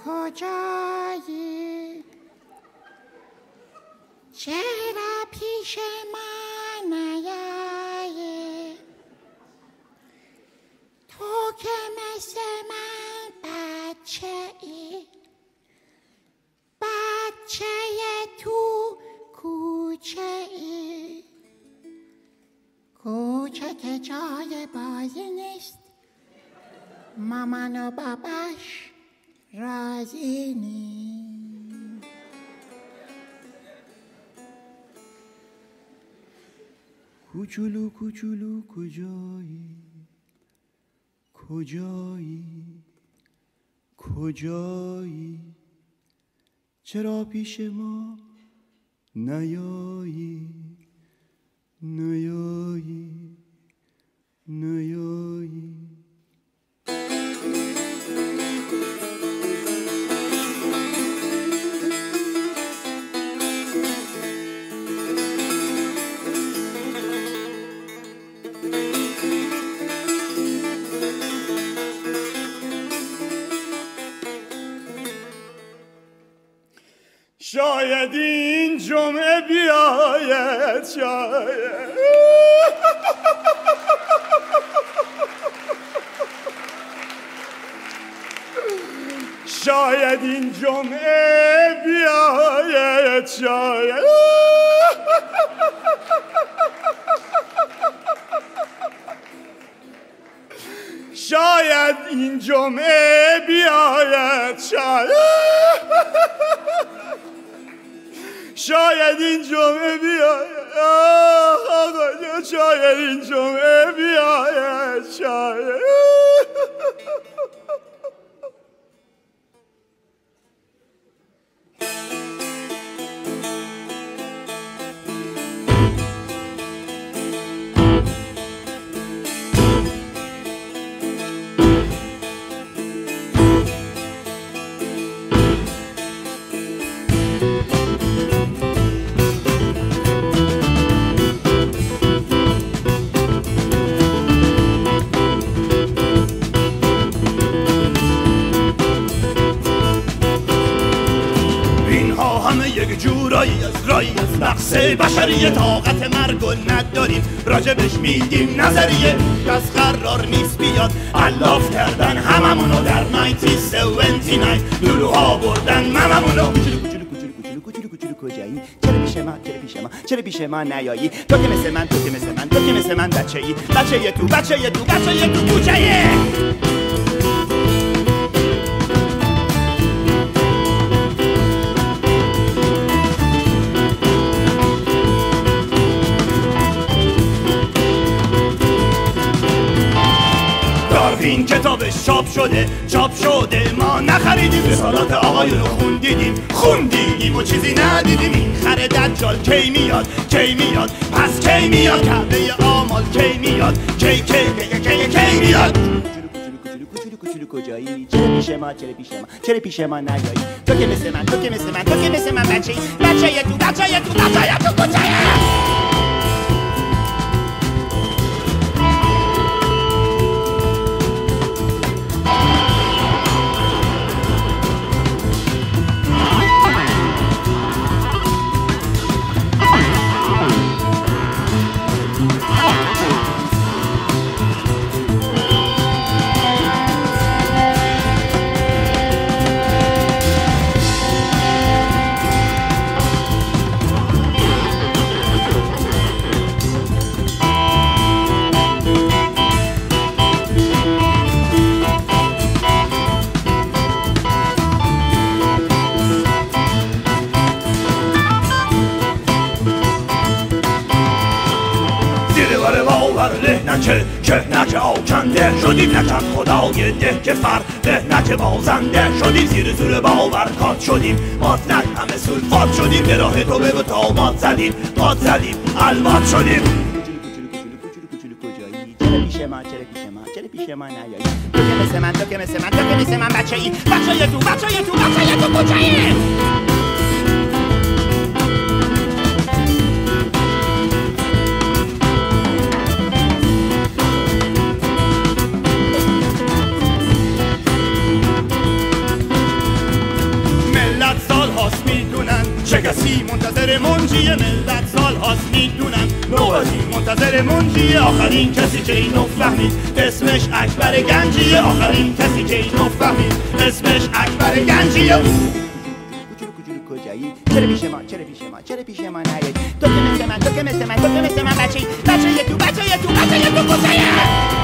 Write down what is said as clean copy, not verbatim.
کجایی؟ چرا پیش من نیایی؟ تو که مثل من بچه ای، بچه تو کوچه ای، کوچه که جای بازی نیست، مامان و باباش راضی نیست. کوچولو کوچولو کجایی؟ کجایی؟ کجایی؟ چرا پیش ما نیایی؟ نیایی؟ نیایی؟ شاید این جمعه بیاید، شاید این جمعه بیاید، شاید این جمعه بیاید، شاید این جمعه بیاید، شاید این جمعه بیاید، شاید. از نقص بشری طاقت مرگو نداریم، راجبش میدیم نظریه، کس قرار نیست بیاد علاف کردن هممونو در 1979 لولوها بردن مممونو. کوچولو کجایی؟ چرا پیش ما؟ چرا پیش ما؟ چرا پیش ما نیایی؟ تو که مثل من، تو که مثل من، تو که مثل من بچه ای، بچه تو، بچه تو، بچه تو کوچه. این کتابش چاپ شده ما نخریدیم، رسالات آقایونو خوندیدیم و چیزی ندیدیم. این خر دجال کی میاد پس کی میاد؟ کعبه آمال کی میاد؟ کی میاد؟ کوچولو کجایی؟ چرا پیش ما؟ چرا پیش ما؟ چرا پیش ما نیایی؟ تو که مثل من، تو که مثل من، تو که مثل من بچه تو، بچه تو کوچه. نه آکنده شدیم، نکرد خدای ده که فرده، نه که بازنده شدیم، زیر زور باور کات شدیم، مطلق همه سلفات شدیم، به راه تو به تامات زدیم، قاد زدیم، الوات شدیم. کوچولو کجایی؟ چرا پیش ما؟ چرا پیش ما؟ چرا پیش ما نیایی؟ تو که مثل من، تو که مثل من، تو که مثل من بچه ای، بچه تو کجایی؟ چه کسی منتظر منجی ملت سال هاست میدونم نوازی منتظر منجی آخرین کسی که اینو فهمید اسمش اکبر گنجیه آخرین کسی که اینو فهمید اسمش اکبر گنجیه کجایی چرا پیش ما چرا پیش ما چرا پیش ما نیایی تو که مثل من تو که مثل من تو که مثل من بچه‌ای بچه تو کجایی